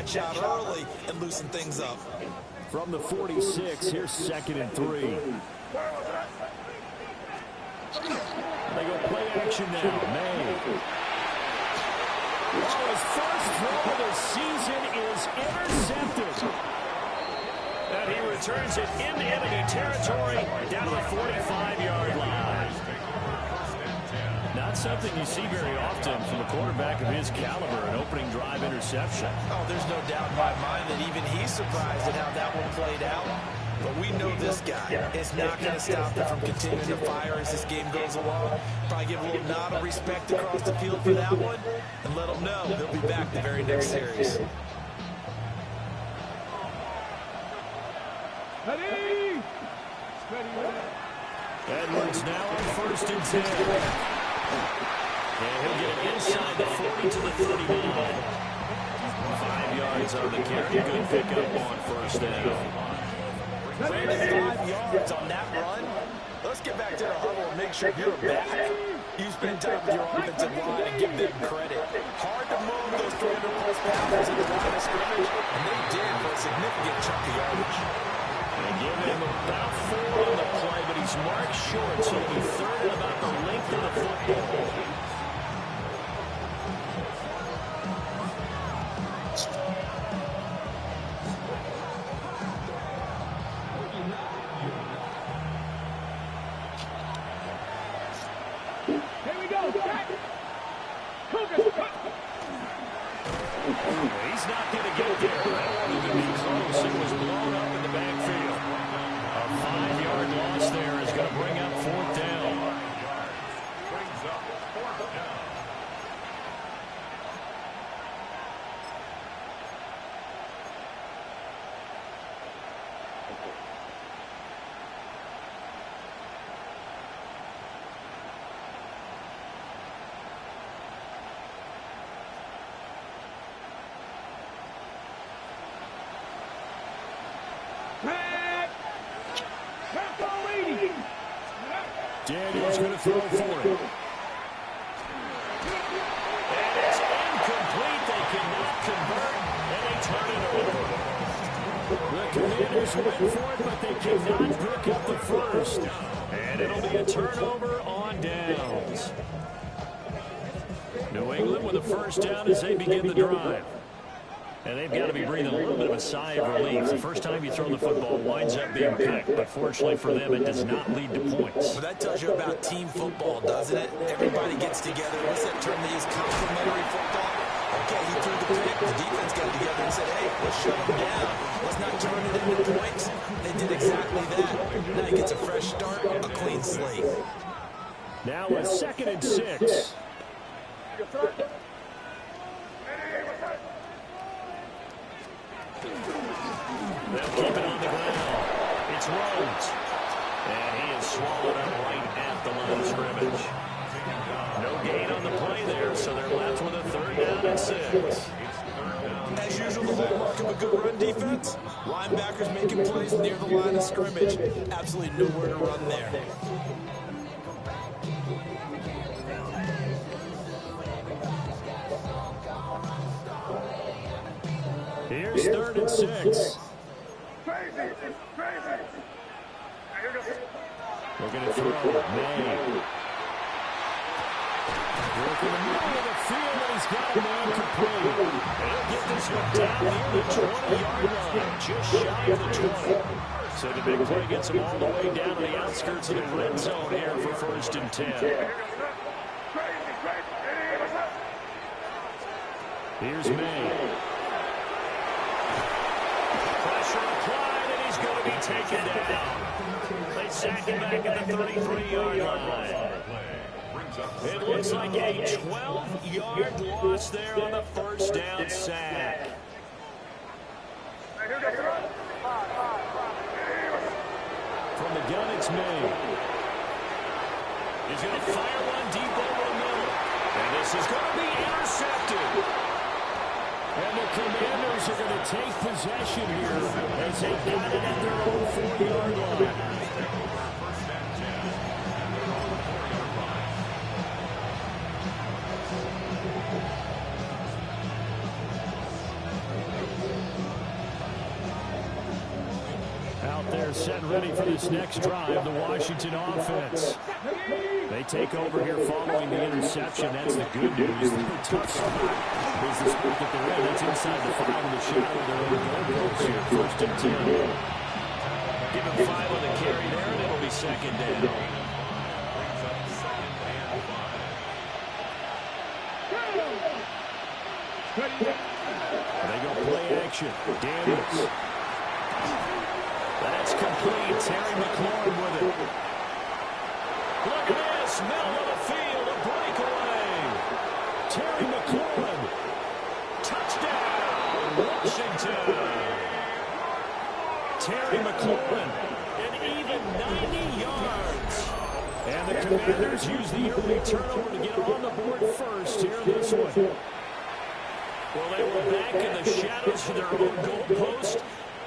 stretch out early and loosen things up. From the 46, here's 2nd and 3. They go play action now. May. Oh, his first throw of the season is intercepted. And he returns it into enemy territory down to the 45-yard line. Not something you see very often from a quarterback of his caliber, an opening drive interception. Oh, there's no doubt in my mind that even he's surprised at how that one played out. But we know this guy is not going to stop him from continuing to fire as this game goes along. Probably give a little nod of respect across the field for that one and let him know he'll be back the very next series. Edwards now on 1st and 10. And he'll get it inside the 40 to the 39. 5 yards on the carry. Good pickup on 1st down. Brandon, 5 yards on that run. Let's get back to the huddle and make sure you're back. You spend time with your offensive line and give them credit. Hard to move those 300-plus pounders in the line of scrimmage, and they did for a significant chunk of yardage. They give him about 4 on the play, but he's marked short, so he'll be 3rd and about the length of the football. He's not going to get there. That won't even be close. It was blown up in the backfield. A 5-yard loss there is going to bring up 4th down. Daniel's going to throw for it. And it's incomplete. They cannot convert, and they turn it over. The Commanders went for it, but they cannot pick up the first. And it'll be a turnover on downs. New England with a 1st down as they begin the drive. And they've got to be breathing a little bit of a sigh of relief. The first time you throw the football winds up being picked, but fortunately for them, it does not lead to points. Well, that tells you about team football, doesn't it? Everybody gets together. What's that term they use? Complementary football. Okay, he threw the pick. The defense got together and said, hey, let's shut him down. Let's not turn it into points. They did exactly that. Now he gets a fresh start, a clean slate. Now a 2nd and 6. They'll keep it on the ground. It's Rhodes. And he is swallowed up right at the line of scrimmage. No gain on the play there, so they're left with a 3rd down and 6. As usual, the hallmark of a good run defense. Linebackers making plays near the line of scrimmage. Absolutely nowhere to run there. Here's 3rd and 6. We're going to throw May. Working the middle of the field, and he's got a man complete. And he'll get this one down near the 20-yard line, just shy of the 20. So the big play gets him all the way down to the outskirts of the red zone here for 1st and 10. Here's May. Pressure applied, and he's going to be taken down. They sack him back at the 33-yard line. It looks like a 12-yard loss there on the 1st down sack. From the gun, it's May. He's going to fire one deep over the middle. And this is going to be intercepted. And the Commanders are going to take possession here as they got it at their own 4-yard line. They're set ready for this next drive, the Washington offense. They take over here following the interception. That's the good news. The tough spot is the spot that they're in. That's inside the 5 of the shadow of their own goal post here, 1st and 10. Give him 5 on the carry there, and it'll be 2nd down. They go play action. Daniels. That's complete. Terry McLaurin with it. Look at this. Middle of the field. A breakaway. Terry McLaurin. Touchdown. Washington. Terry McLaurin. An even 90 yards. And the Commanders use the early turnover to get on the board first here in this one. Well, they were back in the shadows of their own goal post,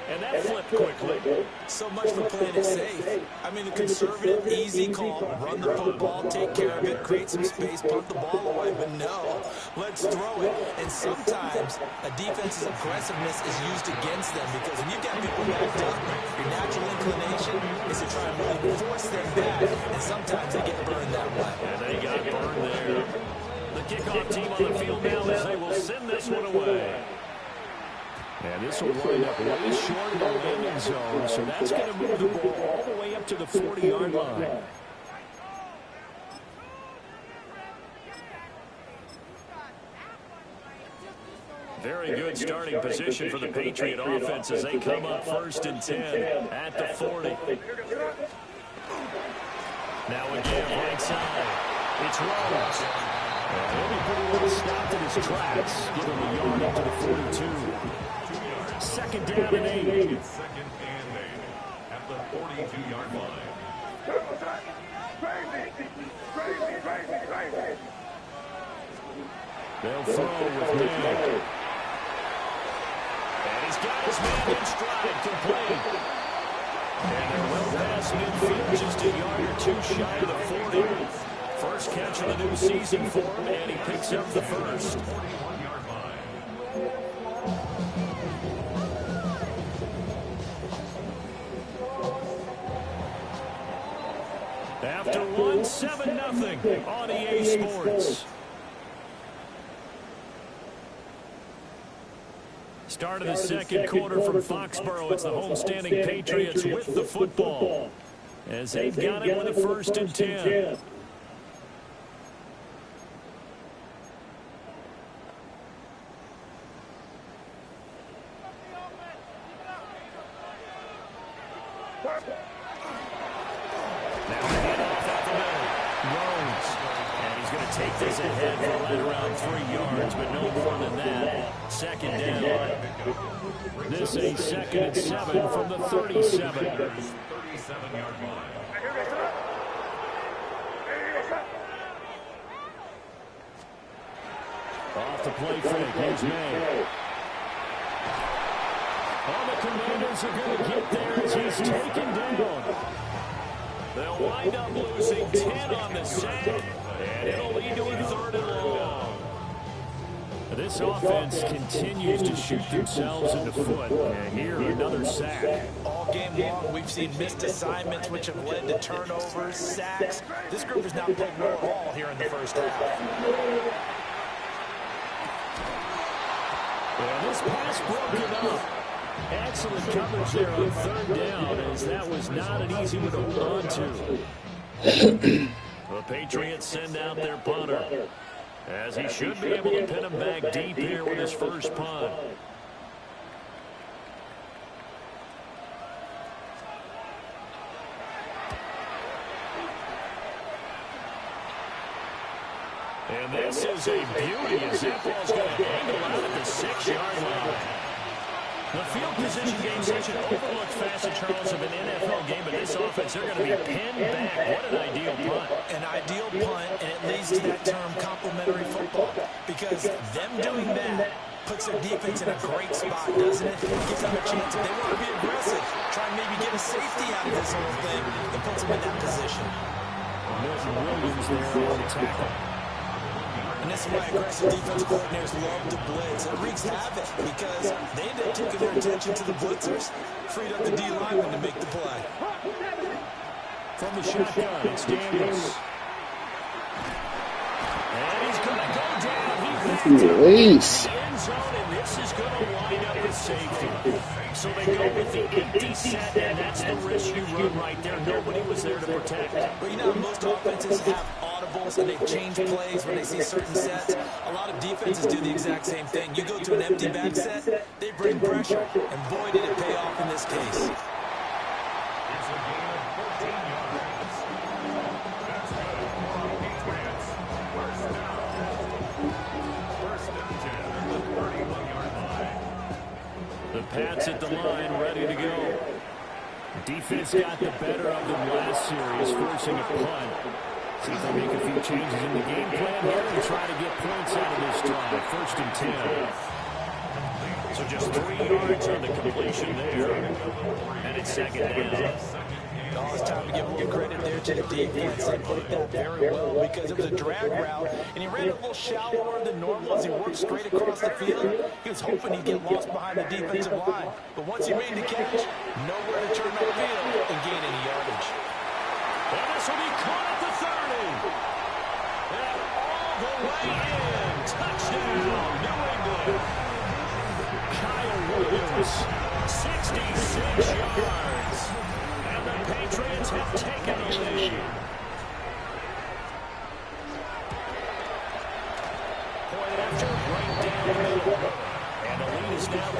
and that flipped quickly. So much for playing it safe. I mean, the conservative, easy call, run the football, take care of it, create some space, punt the ball away. But no, let's throw it. And sometimes a defense's aggressiveness is used against them because when you've got people backed up, your natural inclination is to try and really force them back. And sometimes they get burned that way. And they got burned there. The kickoff team on the field now as they will send this one away. And this will wind up way short of the landing zone, so that's going to move the ball all the way up to the 40-yard line. Very good starting position for the Patriot offense as they come up 1st and 10 at the 40. Now again, right side. It's Rhodes. He'll be pretty well stopped in his tracks. Give him a yard up to the 42. 2nd down and 8. 2nd and 8 at the 42-yard line. They'll throw with May. And he's got his man in stride, complete. And they're well past midfield, just a yard or 2 shy of the 40. First catch of the new season for him, and he picks up the first. After one, 7-0 on EA Sports. Start of the second quarter from Foxborough. It's the homestanding Patriots with the football as they've got it with a 1st and 10. Take this ahead for right around 3 yards, but no more than that. 2nd down. This a 2nd and 7 from the 37. 37-yard line. Off the play fake. Here's May. Oh, the Commanders are going to get there as he's taken down. They'll wind up losing 10 on the sack. And it'll lead to a 3rd and long. This offense continues to shoot themselves in the foot. And here, another sack. All game long, we've seen missed assignments, which have led to turnovers, sacks. This group has not played well at all here in the first half. Well, this pass broken up. Excellent coverage there on 3rd down, as that was not an easy one to hold on to. The Patriots send out their punter, as he should be able to pin him back deep here with his first punt. And this is a beauty as that ball's going to angle out at the 6-yard line. The field position game, such an overlooked facet, Charles, of an NFL game, but this offense, they're going to be pinned back. What an ideal punt. An ideal punt, and it leads to that term complementary football, because them doing that puts their defense in a great spot, doesn't it? It gives them a chance. If they want to be aggressive, try and maybe get a safety out of this whole thing, it puts them in that position. Milton Williams there on the tackle. And this is why aggressive defense coordinators love to blitz. It wreaks havoc because they end up taking their attention to the blitzers, freed up the D lineman to make the play. From the shotgun, it's Daniels. And he's going to go down. Release. The end zone, and this is going to wind up as safety. So they go with the empty set, and that's the risk you run right there. Nobody was there to protect. But you know, most offenses have audibles, and they change plays when they see certain sets. A lot of defenses do the exact same thing. You go to an empty back set, they bring pressure, and boy, did it pay off in this case. It's a gain of 14 yards. That's good for the Patriots. First and 10 at the 31-yard line. The Pats at the line, ready to go. Defense got the better of them last series, forcing a punt. See if they make a few changes in the game plan here and try to get points out of this drive. First and 10. So just 3 yards on the completion there. And it's second down. Oh, it's time to give more credit there to the defense. They played that very well because it was a drag route, and he ran a little shallower than normal as he worked straight across the field. He was hoping he'd get lost behind the defensive line. But once he made the catch, nowhere to turn upfield and gain any yardage. And this will be caught at the 30. And all the way in. Touchdown, New England. Kyle Williams, 66 yards. And the Patriots have taken the lead. Point after, right down the middle. And the lead is now 2.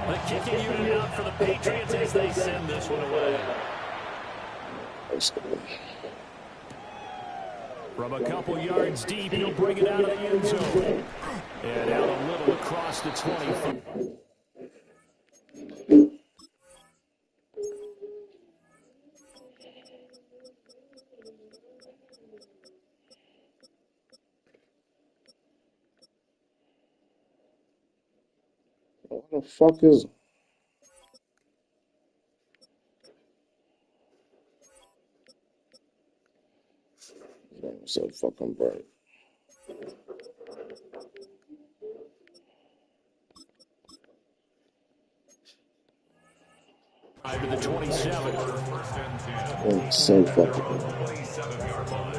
The kicking unit out for the Patriots as they send this one away. From a couple yards deep, he'll bring it out of the end zone. And out a little across the 20. What the fuck is... I'm so fucking bright. To the 27. I'm so fucking bright. 27-yard line.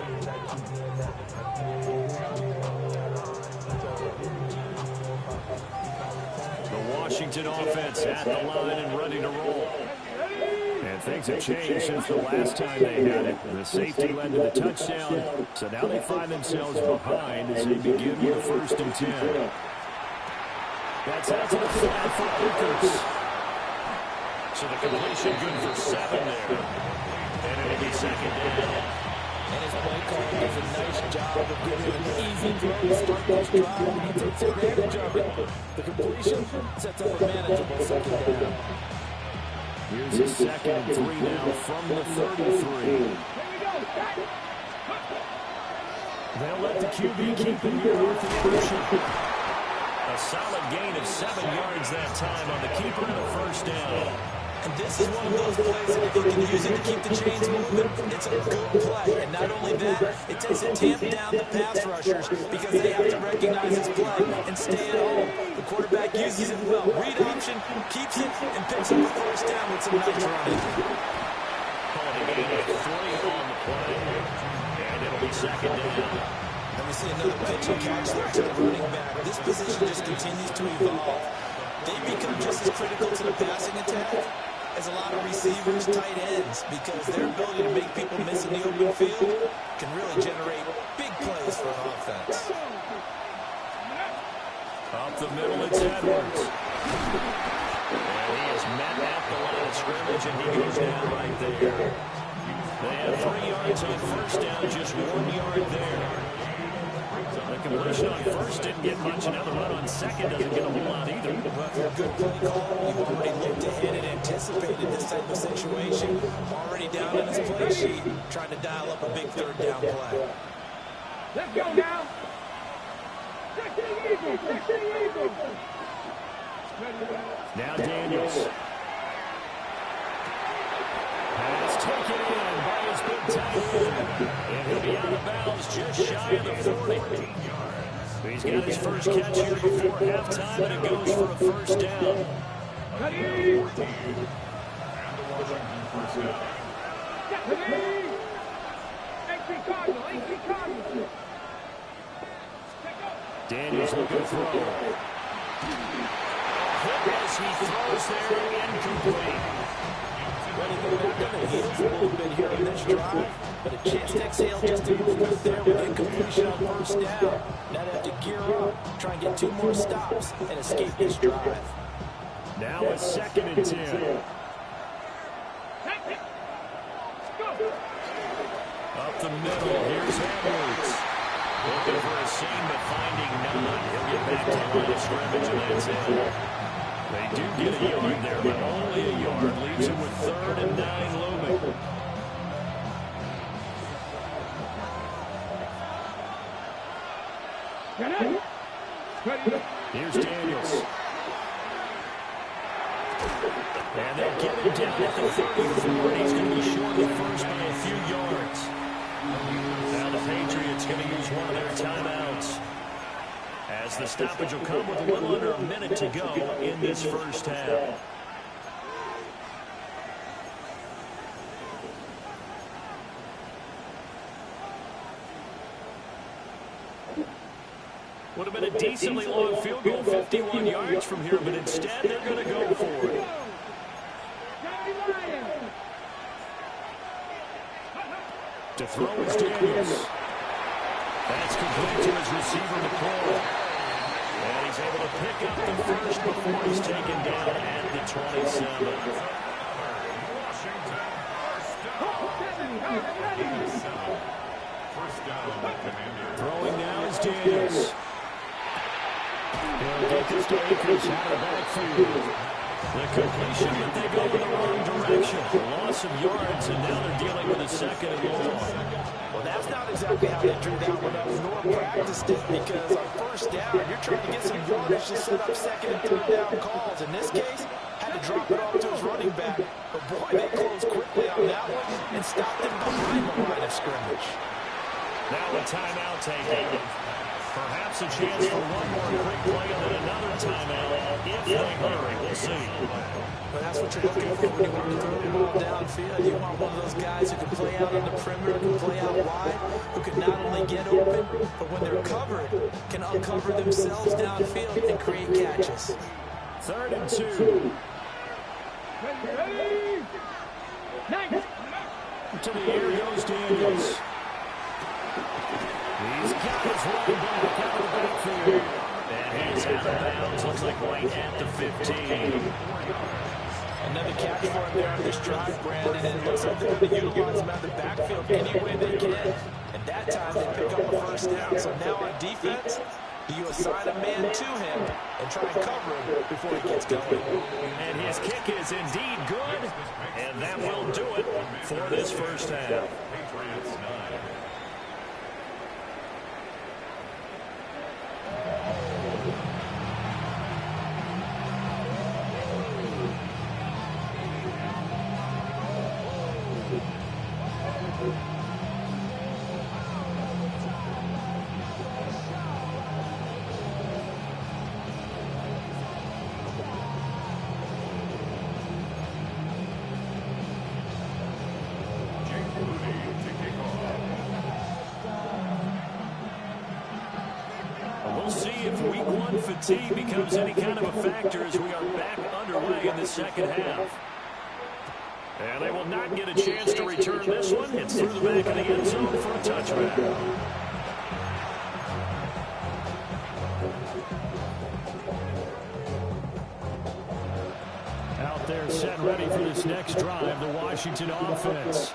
The Washington offense at the line and ready to roll. And things have changed since the last time they had it. The safety led to the touchdown. So now they find themselves behind as they begin with first and 10. That's out to the flat for Akers. So the completion good for 7 there. And it'll be second down. And his play call does a nice job of giving him an easy throw to start this drive, and he takes advantage of it. The completion sets up a manageable second down. Here's a second and 3 now from the 33. They'll let the QB keep it here with the motion. A solid gain of 7 yards that time on the keeper and a first down. And this is one of those plays that if you can use it to keep the chains moving, it's a good play. And not only that, it takes a tamp down the pass rushers because they have to recognize his play and stay at home. The quarterback uses it well. Read option, keeps it, and picks up the first down with some nice running. Calling a gain of 3 on the play. And it'll be second down. And we see another pitch and catch there to the running back. This position just continues to evolve. They become just as critical to the passing attack as a lot of receivers, tight ends, because their ability to make people miss in the open field can really generate big plays for an offense. Up the middle, it's Edwards. And he is met at the line of scrimmage, and he goes down right there. They have 3 yards on first down, just 1 yard there. The completion on first didn't get much. Another run on second doesn't get a whole lot either. Well, good play call. You've already looked ahead and anticipated this type of situation. Already down in his play sheet, trying to dial up a big third down play. Let's go now. Now Daniels. Has taken tight end. And he'll be out of bounds just shy of the 40. He's got his first catch here before halftime, and it goes for a first down. Ready? Daniels looking to throw. As he throws there, incomplete. Ready to go back on the heels a little bit here in this drive, but a chance to exhale just to move with there with incompletion on first down. Now they have to gear up, try and get 2 more stops, and escape this drive. Now a 2nd and 10. Up the middle, here's Edwards. Looking for a seam, but finding none. He'll get back to the line of scrimmage, and that's it. They do get a yard there, but only a yard. Leaves him with 3rd and 9 looming. Here's Daniels. And they'll get him down at the 34, and he's going to be short of the first by a few yards. Now the Patriots going to use one of their timeouts, as the stoppage will come with a little under a minute to go in this first half. Would have been a decently long field goal, 51 yards from here, but instead they're going to go for it. To throw is Daniels. That's complete to his receiver, McCoy. And he's able to pick up the first before he's taken down at the 27. Throwing now is Daniels. He'll get this to Akers out of the backfield. The completion, but they go in the wrong direction. Loss of yards, and now they're dealing with a 2nd and long. Well, that's not exactly how they drew that one up, nor practiced it, because on first down, you're trying to get some yardage to set up 2nd and 3rd down calls. In this case, had to drop it off to his running back. But boy, they closed quickly on that one and stopped him behind the line of scrimmage. Now a timeout taken. Perhaps a chance for one more quick play and then another timeout if they hurry. We'll see. But that's what you're looking for when you want to throw the ball downfield. You want one of those guys who can play out on the perimeter, who can play out wide, who can not only get open, but when they're covered, can uncover themselves downfield and create catches. 3rd and 2. To the air goes Daniels. He's got his running back out of the backfield. And he's out of bounds. Looks like right at the 15. Another catch for him there on this drive, Brandon. And it looks like they're going to utilize him out of the backfield any way they can. And that time they pick up a first down. So now on defense, do you assign a man to him and try and cover him before he gets going? And his kick is indeed good. And that will do it for this first half. We'll see if week 1 fatigue becomes any kind of a factor as we are back underway in the second half. And they will not get a chance to return this one. It's through the back of the end zone for a touchback. Out there set ready for this next drive, the Washington offense.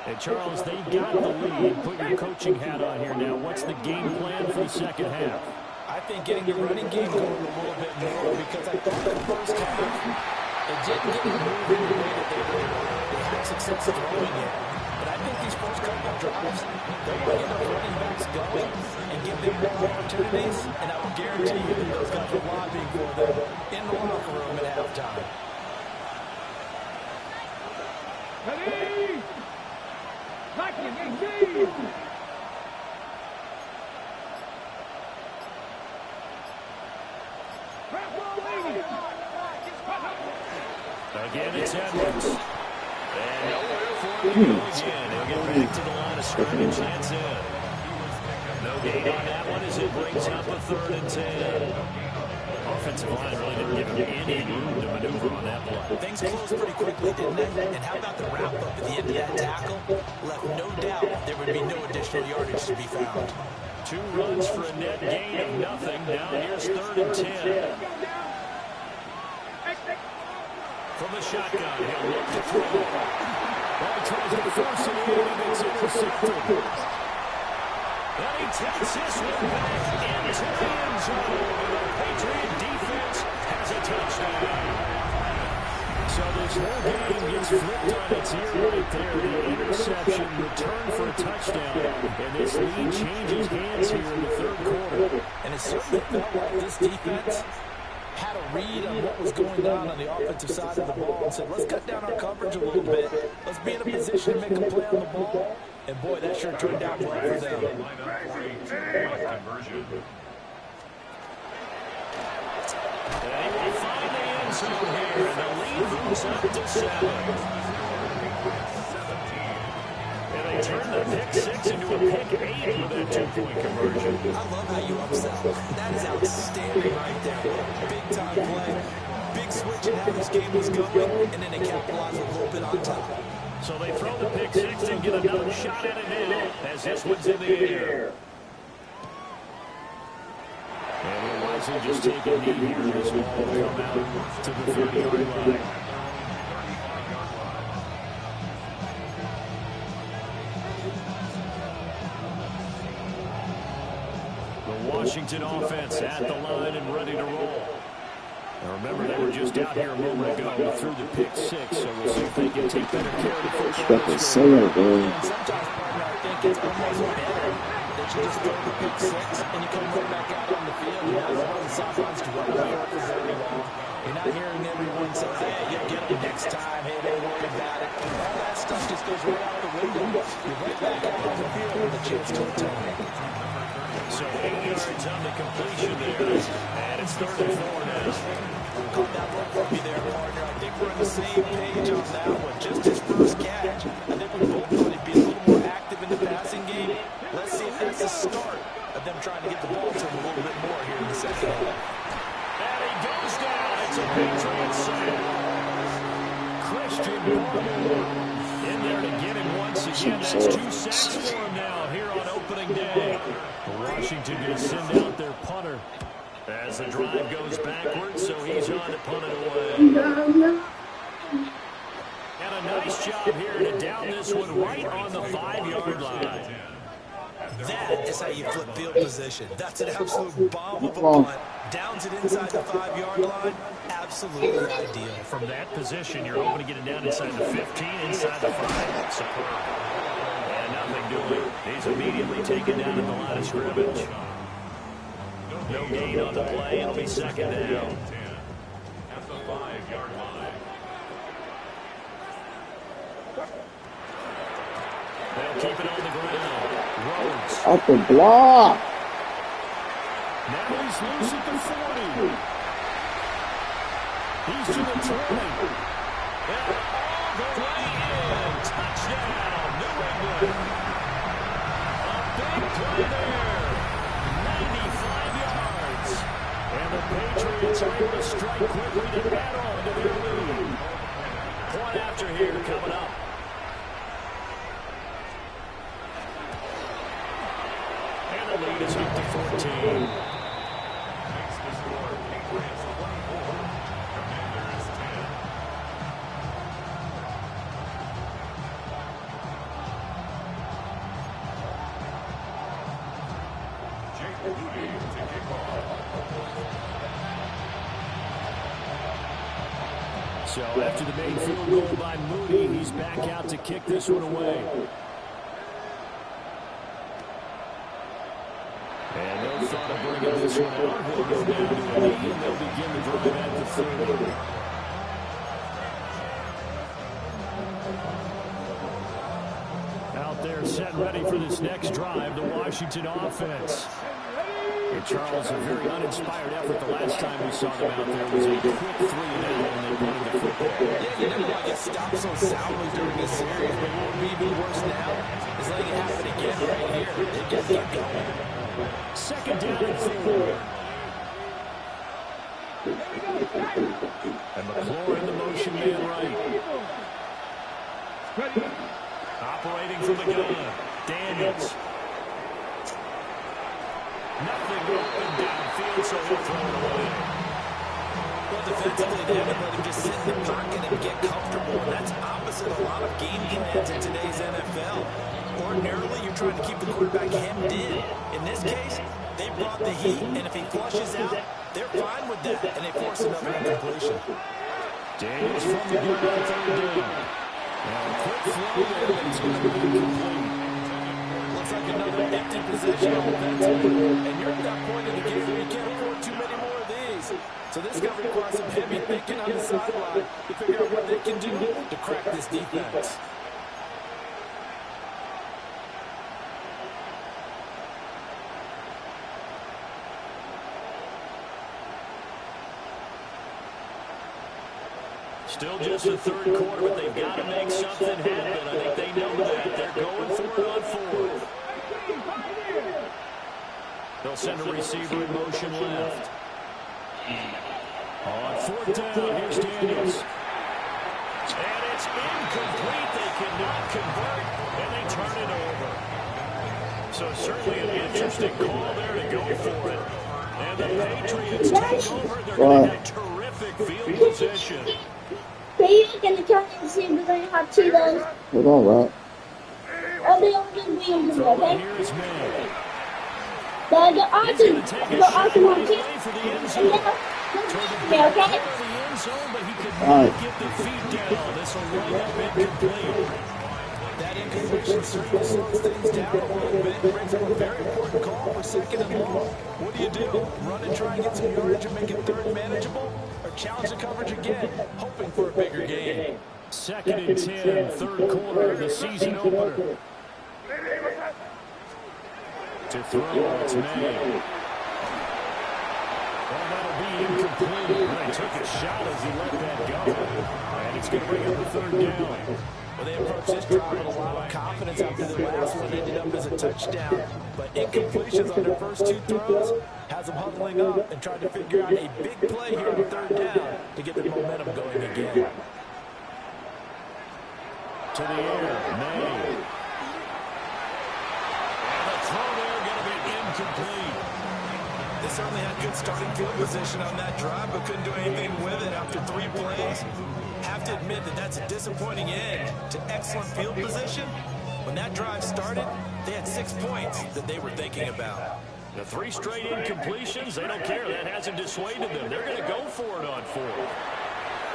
And Charles, they got the lead. Put your coaching hat on here now. What's the game plan for the second half? I think getting the running game going a little bit more, because I thought that first half it didn't get moving the way that they had success throwing it. But I think these first couple of drives, they want to get those running backs going and give them more opportunities, and I will guarantee you that those guys are lobbying for them in the locker room at halftime. Ready? Again, it's Edwards. And nowhere for him to go again. He'll get back to the line of scrimmage. That's it. No gain on that one as it brings up a 3rd and 10. Offensive line really didn't give him any room to maneuver on that play. Things closed pretty quickly, didn't they? And how about the wrap-up at the end of that tackle? Left no doubt there would be no additional yardage to be found. 2 runs for a net gain of nothing. Now here's 3rd and 10. From the shotgun, he'll look to throw. Well, he tries to force it in, and it's intercepted. And he takes this one back into the end zone. And the Patriot defense has a touchdown. So this whole game gets flipped on its ear right there. The interception, return for a touchdown. And this lead changes hands here in the 3rd quarter. And it certainly felt like this defense had a read on what was going on the offensive side of the ball and said, let's cut down our coverage a little bit. Let's be in a position to make a play on the ball. And, boy, that sure turned out well for them. And he will find the end zone here, and the lead moves up to 7. And they turn the pick 6 into a pick 8 with that 2-point conversion. I love how you upsell. That is outstanding right there. Big-time play. Big switch in how this game was going, and then they capitalized a little bit on top. So they throw the pick 6 and get another shot at it now as this one's in the air. And we'll wisely just take a knee here as well come out to the 30-yard line. The Washington offense at the line and ready to roll. Now remember, they were just out here a moment ago through the pick 6, so we'll see if they can take better care of the football. And sometimes, partner, I think it's almost better that you just throw the pick 6 and you come right back out on the field. You're not on the sidelines dwelling on it for very long. You're not hearing everyone say, hey, you'll get them next time. Hey, don't worry about it. All that stuff just goes right out the window. You're right back out on the field with a chance to atone. So 8 yards on the completion there, and it's 3rd and 4 now. Caught that one from me there, partner. I think we're on the same page on that one. Just his first catch. I think we both want to be a little more active in the passing game. Let's see if that's the start of them trying to get the ball to him a little bit more here in the second half. And he goes down. It's a Patriot sack. Christian Barmore in there to get him once again. That's 2 sacks for him now here on opening day. Washington going to send out their punter as the drive goes backwards, so he's on to punt it away. And a nice job here to down this one right on the 5-yard line. That is how you flip field position. That's an absolute bomb of a punt. Downs it inside the 5-yard line. Absolutely ideal. From that position, you're hoping to get it down inside the 15, inside the 5. Superb. And nothing doing. He's immediately taken down at the line of scrimmage. No gain on the play. It'll be 2nd down. At the 5-yard line. They'll keep it on the ground. Rhodes. Up the block. Now he's loose at the 40. He's to the 20. And all the way in. Touchdown, New England. A big play there. 95 yards. And the Patriots are able to strike quickly to add on to their lead. Point after here coming up. And the lead is up to 14. Makes the score Patriots 24, Commanders 10. Jake Moody to kick off. So after the main field goal by Moody, he's back out to kick this one away. And no thought of bringing this one out. He'll go down to the lead, and they'll begin the drive at the 30. Out there getting ready for this next drive, the Washington offense. And Charles, a very uninspired effort the last time we saw them out there was a quick 3-and-out when they punted the football. Yeah, you never want to get stopped so soundly during this series, but what would be even worse now is letting it happen again right here. They just keep going. Second down and 4. And McLaurin in the motion man right. Operating from the gun. Daniels. Nothing open downfield, so he'll throw it away. Well, defensively, they haven't let him just sit in the pocket and get comfortable, and that's opposite a lot of game plans in today's NFL. Ordinarily, you're trying to keep the quarterback hemmed in. In this case, they brought the heat, and if he flushes out, they're fine with that, and they force another incompletion. Daniels from the gun on third down. Now, a quick throw there, but it's going to be incomplete. Looks like another empty possession offensively, and you're at that point in the game where you can't afford too many more of these. So this is going to require some heavy thinking on the sideline to figure out what they can do to crack this defense. Still just the third quarter, but they've got to make something happen. I think they know that. They're going for it on fourth. They'll send a receiver in motion left. On fourth down, here's Daniels. And it's incomplete. They cannot convert, and they turn it over. So certainly an interesting call there to go for it. And the Patriots take over. They're going to have terrific field position. Are you going to turn and see if we're going to have Cheetos? Hold on, Rob. Or they all going to be on the okay? Here's May. The awesome one too. And now, okay? All right. Get the feet down. This will run up incomplete. That incompletion certainly slows things down a little bit. Brings up a very important call for second and long. What do? Run and try and get some yardage and make it third manageable? Or challenge the coverage again, hoping for a bigger gain? Second and 10, third quarter of the season opener. To throw, it's May. Well, that'll be incomplete. He took a shot as he let that go. And it's going to bring up the third down. Well, they approached this drive with a lot of confidence after the last one ended up as a touchdown. But incompletions on their first two throws has them huddling up and trying to figure out a big play here on third down to get their momentum going again. To the air, May. And the throw there going to be incomplete. They certainly had good starting field position on that drive, but couldn't do anything with it after 3 plays. Have to admit that that's a disappointing end to excellent field position. When that drive started, they had 6 points that they were thinking about. The 3 straight incompletions, they don't care. That hasn't dissuaded them. They're going to go for it on fourth.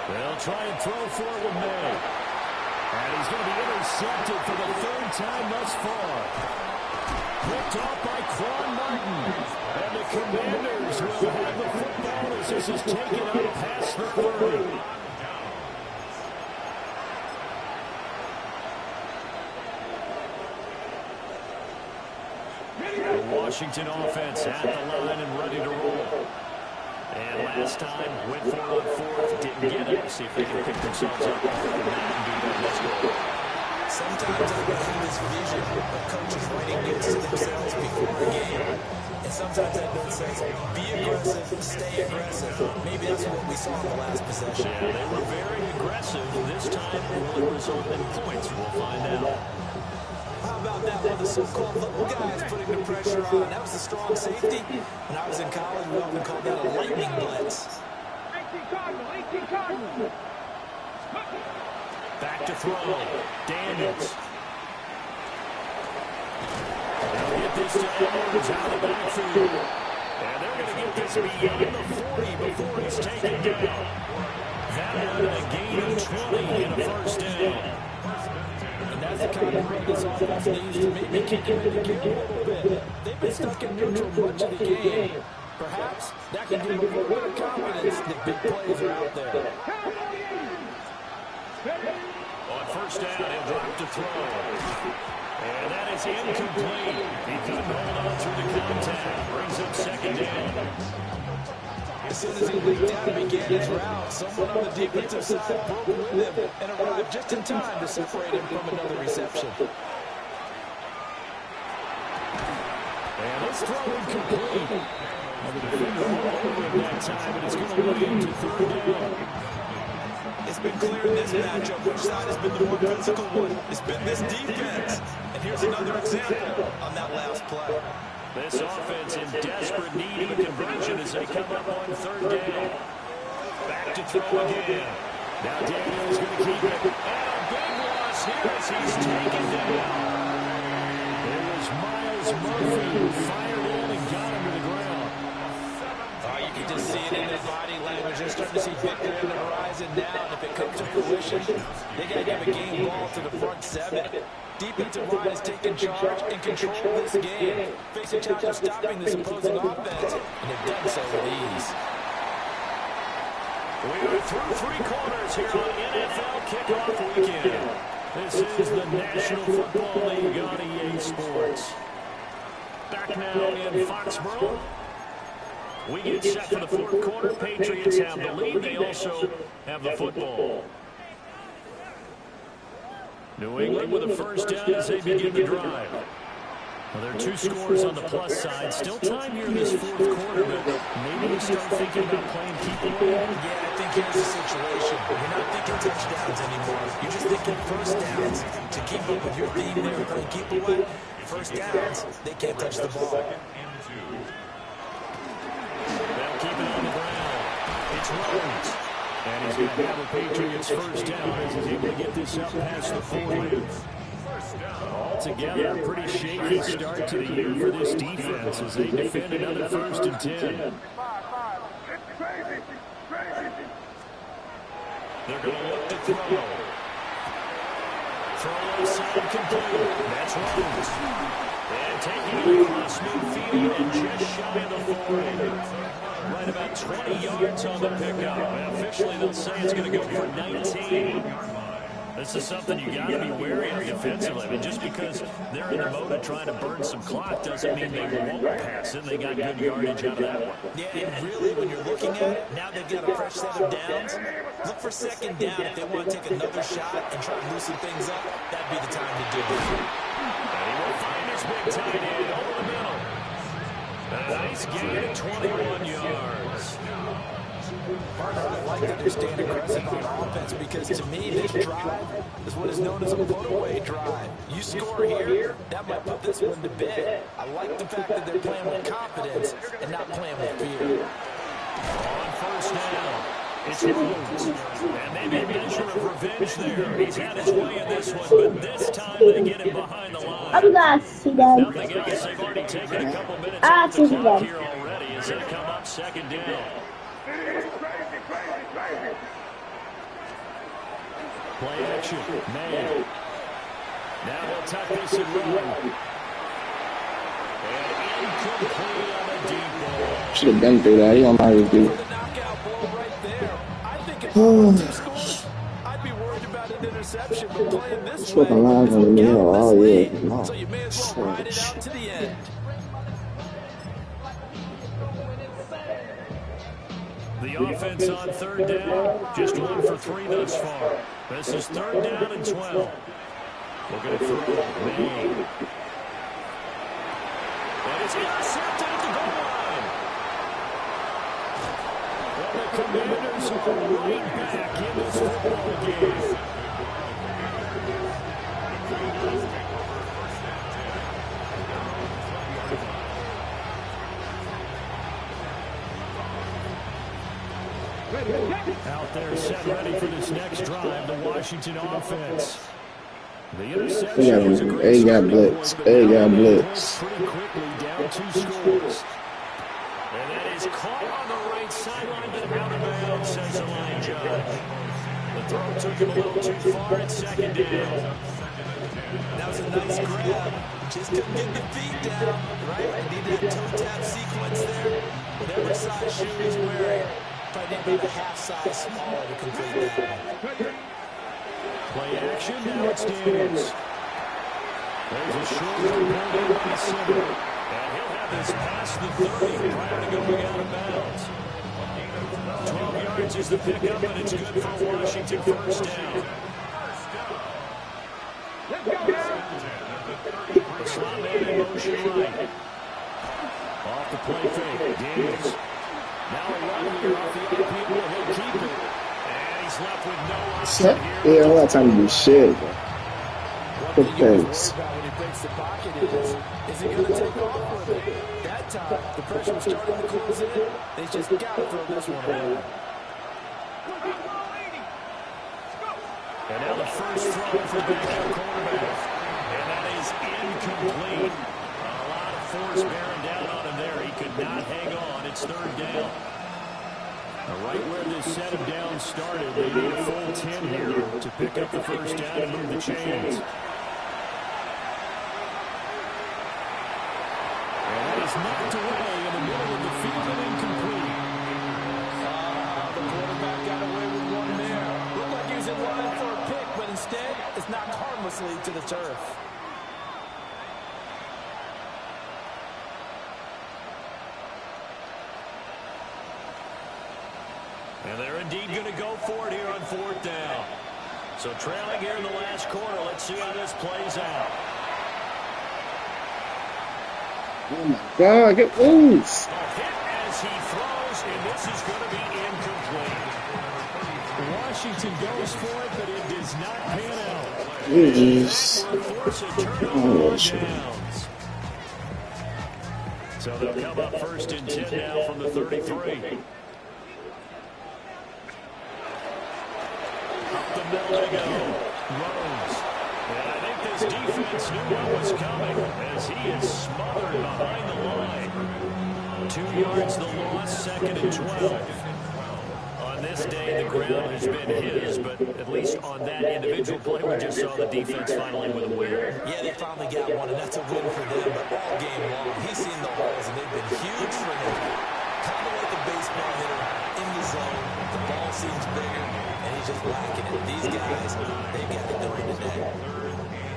They'll try and throw for it with May. And he's going to be intercepted for the 3rd time thus far. Picked off by Quan Martin. And the Commanders will have the football as this is taken out past the 30. The Washington offense at the line and ready to roll. And last time, went for it on fourth, didn't get it. See if they can pick themselves up off of that and do that. Let's go. Sometimes I see this vision of coaches writing notes to themselves before a game. And sometimes that note says, be aggressive, stay aggressive. Maybe that's what we saw in the last possession. Yeah, they were very aggressive. This time, will it result in points? We'll find out. How about that one? The so-called little guys putting the pressure on. That was a strong safety. When I was in college, we often called that a lightning blitz. 18 Cardinals. Back to throw. Daniels. They'll get this to Edwards out of the backfield. And they're going to get this beyond the 40 before he's taken down. That one a gain of 20 in a first down. And that's the kind of run this offense needs to maybe kick him into gear a little bit. They've been stuck in neutral much of the game. Perhaps that can give them a little bit of confidence that big plays are out there. On first down, he'll drop to throw. And that is incomplete. He couldn't hold on through the contact. Brings up second down. As soon as he leaked out and began his route, someone on the defensive side broke with him and arrived just in time to separate him from another reception. And let's throw incomplete. The defender all over him that time, but it's going to lead to third down. It's been clear in this matchup which side has been the more physical one. It's been this defense. And here's another example on that last play. This offense in desperate need of a conversion as they come up on third down. Back to throw again. Now Daniel's going to keep it. And a big loss here as he's taken down. It was Myles Murphy who fired in and got him to the ground. Oh, you can just see it in their body language. They're starting to see victory on the horizon now. And if it comes to fruition, they got to give a game ball to the front seven. Defensive line is taking charge and control of this game, facing challenge of stopping this opposing offense, and they've done so with ease. We are through three quarters here on NFL Kickoff Weekend. This is the National Football League on EA Sports. Back now in Foxborough. We get set for the fourth quarter. Patriots have the lead. They also have the football. New England with a first down as they begin the drive. Well, there are two scores on the plus side. Still time here in this fourth quarter, but maybe you start thinking about playing keep away. Yeah, I think here's the situation. You're not thinking touchdowns anymore. You're just thinking first downs. To keep up with your theme there, playing keep away. First downs, they can't touch the ball. They'll keep it on the ground. It's Rhodes. And he's going to have a Patriots first down as he's able to get this up past the 40. Altogether, a pretty shaky start to the year for this defense as they defend another 1st and 10. They're going to look to throw. Throw inside complete. That's Rhodes. And taking it across midfield and just shy of the 40. Right about 20 yards on the pickup. And officially, they'll say it's going to go for 19. This is something you got to be wary of defensively. I mean, just because they're in the mode of trying to burn some clock doesn't mean they won't pass it. They got good yardage out of that one. Yeah, and really, when you're looking at it, now they've got a fresh set of downs. Look for second down if they want to take another shot and try to loosen things up. That'd be the time to do it. And he will find his big tight end over the middle. A nice gain of 21 yards. I like that they're staying aggressive on offense because to me this drive is what is known as a put-away drive. You score here, that might put this one to bed. I like the fact that they're playing with confidence and not playing with fear. On first down, it's Rhodes. And maybe a measure of revenge there. He's had his way in this one, but this time they get him behind the line. I'm gonna see them. Nothing else. They've already taken a couple minutes off the clock here already as they come up second down. Play action. Man. Now they'll tuck this and run. And incomplete on a deep ball. Should have been through that. He don't know how to do it. I'd be worried about an interception, but playing this way, lines in the middle. Oh, yeah. No. So you may as well ride it out to the end. The offense on third down, just 1 for 3 thus far. This is third down and 12. Looking to throw. May. And it's intercepted at the goal line. Well, the Commanders are right back in this football game. Out there set ready for this next drive, the Washington offense. The interception was a great starting point, but now they blitz pretty quickly, down 2 scores. And that is caught on the right sideline, but out of bounds, says the line judge. The throw took him a little too far at second down. That was a nice grab. Just couldn't get the feet down, right? Needed that toe tap sequence there. Whatever size shoe he's wearing, probably need about a half size smaller to complete that one. Play action, now it's Daniels. There's a short one pulled in by the center. And he'll have this past the 30 prior to going out of bounds. 12 yards is the pickup, and it's good for Washington first down. Let's go now. The slot man in motion right. Off the play fake. Daniels. Now a run here off the RPO. He'll keep it. And he's left with no option here. Yeah, I don't have time to do shit. Good thanks. When he breaks the pocket is he going to take off with it? That time, the pressure was starting to close in. They just got to throw this one away. And now the first throw for backup quarterback. And that is incomplete. A lot of force bearing down on him there. He could not hang on. It's third down. Right where this set him down started, they need a full 10 here to pick up the first down and move the chains. And that is knocked away in the middle of the field and incomplete. The quarterback got away with one there. Looked like he was in line for a pick, but instead, it's knocked harmlessly to the turf. And they're indeed going to go for it here on fourth down. So trailing here in the last quarter, let's see how this plays out. Oh my God, get loose. A hit as he throws, and this is going to be incomplete. Washington goes for it, but it does not pan out. Jeez. Force a turnover on downs. So they'll come up first and 10 now from the 33. Up the middle they go. Rose. And I think this defense knew what was coming as he is smothered behind the line. 2 yards the loss, second and 12. On this day, the ground has been his, but at least on that individual play, we just saw the defense finally with a win. Yeah, they finally got one, and that's a win for them, but all game long, he's seen the holes, and they've been huge for him. Kind of like a baseball hitter in the zone. The ball seems bigger, and he's just whacking it. These guys, they got it during the day.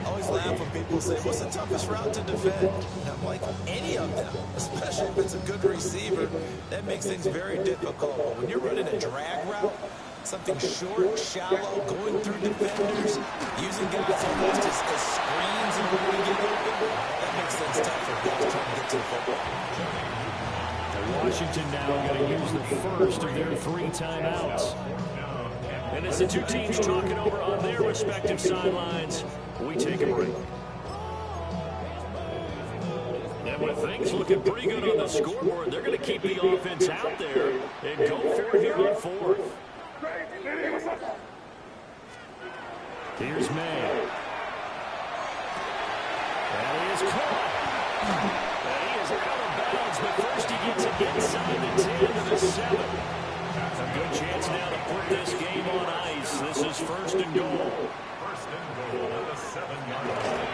I always laugh when people say, what's the toughest route to defend? And I'm like, any of them, especially if it's a good receiver. That makes things very difficult. But when you're running a drag route, something short, shallow, going through defenders, using guys almost as screens in order to get open, that makes things tough for guys trying to get to the football. Washington now going to use the first of their 3 timeouts. And as the two teams talking over on their respective sidelines, we take a break. And with things looking pretty good on the scoreboard, they're going to keep the offense out there and go for it here on fourth. Here's May. And he is caught. And he is out of bounds, but first he gets it inside the 10 to the 7. A good chance now to put this game on ice. This is first and goal. First and goal at the 7-yard line.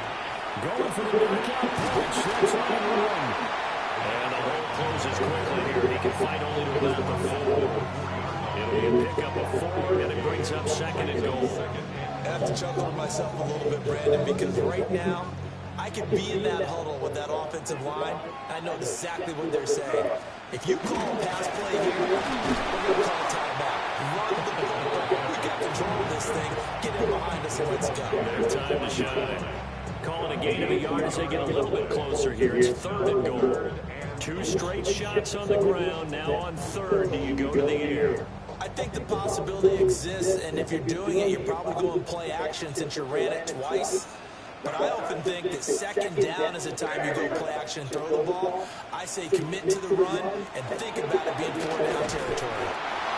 Going for the knockout punch. That's on the run. And the hole closes quickly here, and he can fight only to about the 4. It'll be a pickup of 4, and it brings up second and goal. I have to chuckle to myself a little bit, Brandon, because right now, I could be in that huddle with that offensive line. I know exactly what they're saying. If you call a pass play here, we're going to call a timeout. Run the ball. We got control of this thing. Get it behind us and let's go. Their time to shine. Calling a gain of a yard as they get a little bit closer here. It's third and goal. 2 straight shots on the ground. Now on third, do you go to the air? I think the possibility exists, and if you're doing it, you're probably going play action since you ran it twice. But I often think that second down is a time you go play action and throw the ball. I say commit to the run and think about it being 4-down territory.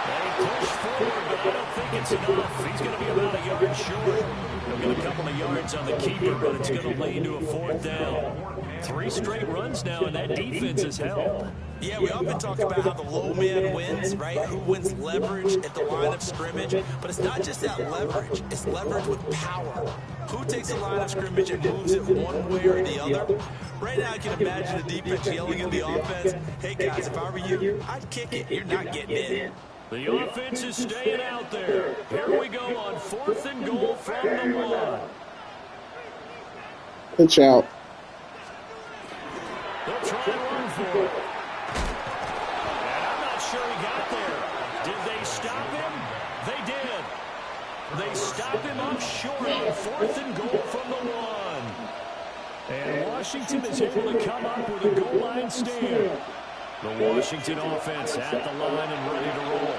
They push forward, but I don't think it's enough. He's going to be about a yard short. He'll get a couple of yards on the keeper, but it's going to lead to a 4th down. 3 straight runs now, and that defense has held. Yeah, we often talk about how the low man wins, right? Who wins leverage at the line of scrimmage. But it's not just that leverage. It's leverage with power. Who takes the line of scrimmage and moves it one way or the other? Right now, I can imagine the defense yelling at the offense, hey, guys, if I were you, I'd kick it. You're not getting in. The offense is staying out there. Here we go on 4th and goal from the 1. Pitch out. They'll try and run for it. And I'm not sure he got there. Did they stop him? They did. They stop him up short on 4th and goal from the 1. And Washington is able to come up with a goal line stand. The Washington offense at the line and ready to roll.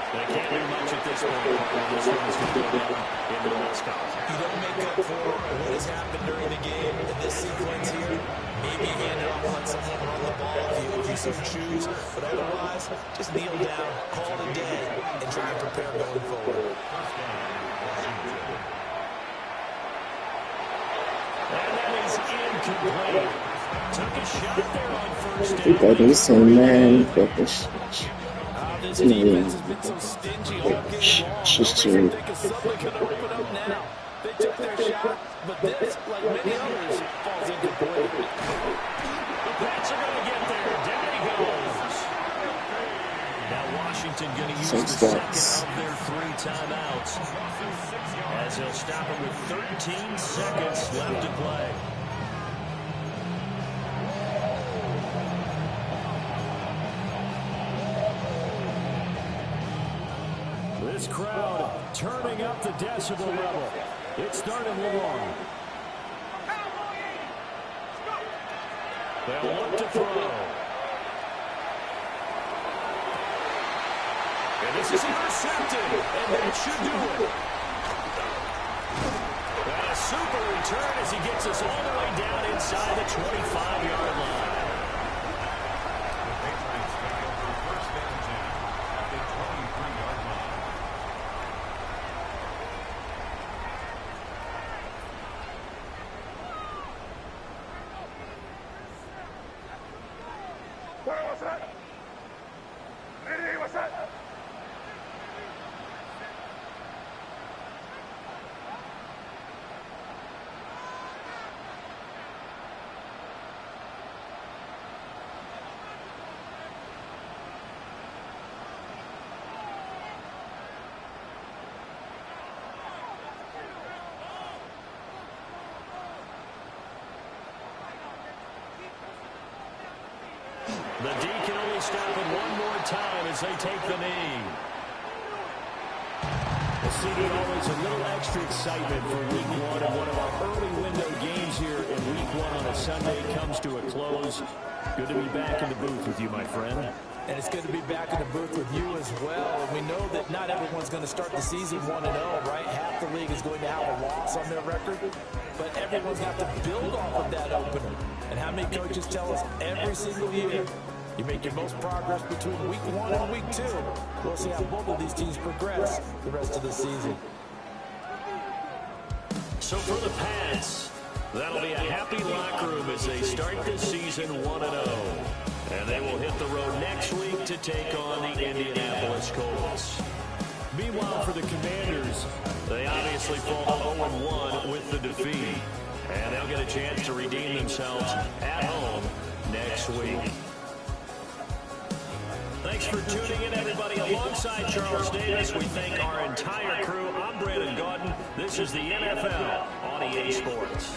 They can't do much at this point. This one is going to go down in the stop. You don't make up for what has happened during the game in this sequence here. Maybe hand it off, let someone run the ball if you so choose. But otherwise, just kneel down, call it a day, and try and prepare going forward. And that is incomplete. Took a shot there on first You down. got this same man. Got this. This defense has been so stingy all game long. Just They think it's suddenly going to open up now. They took their shot, but this, like many others, falls incomplete. The Pats are going to get there. Down he goes. Now Washington going to use the second of their 3 timeouts, as he'll stop it with 13 seconds left to play. This crowd turning up the decibel level. It started long. They'll look to throw. And this is intercepted. And that should do it. And a super return as he gets us all the way down inside the 25-yard line. The D can only stop it one more time as they take the knee. Well, CD, always a little extra excitement for Week 1, and one of our early window games here in Week 1 on a Sunday comes to a close. Good to be back in the booth with you, my friend. And it's good to be back in the booth with you as well. And we know that not everyone's going to start the season 1-0, right? Half the league is going to have a loss on their record. But everyone's got to build off of that opener. And how many coaches tell us every single year, you make your most progress between Week 1 and Week 2. We'll see how both of these teams progress the rest of the season. So for the Pats, that'll be a happy locker room as they start this season 1-0. And they will hit the road next week to take on the Indianapolis Colts. Meanwhile, for the Commanders, they obviously fall 0-1 with the defeat. And they'll get a chance to redeem themselves at home next week. Thanks for tuning in, everybody. Alongside Charles Davis, we thank our entire crew. I'm Brandon Gaudin. This is the NFL on EA Sports.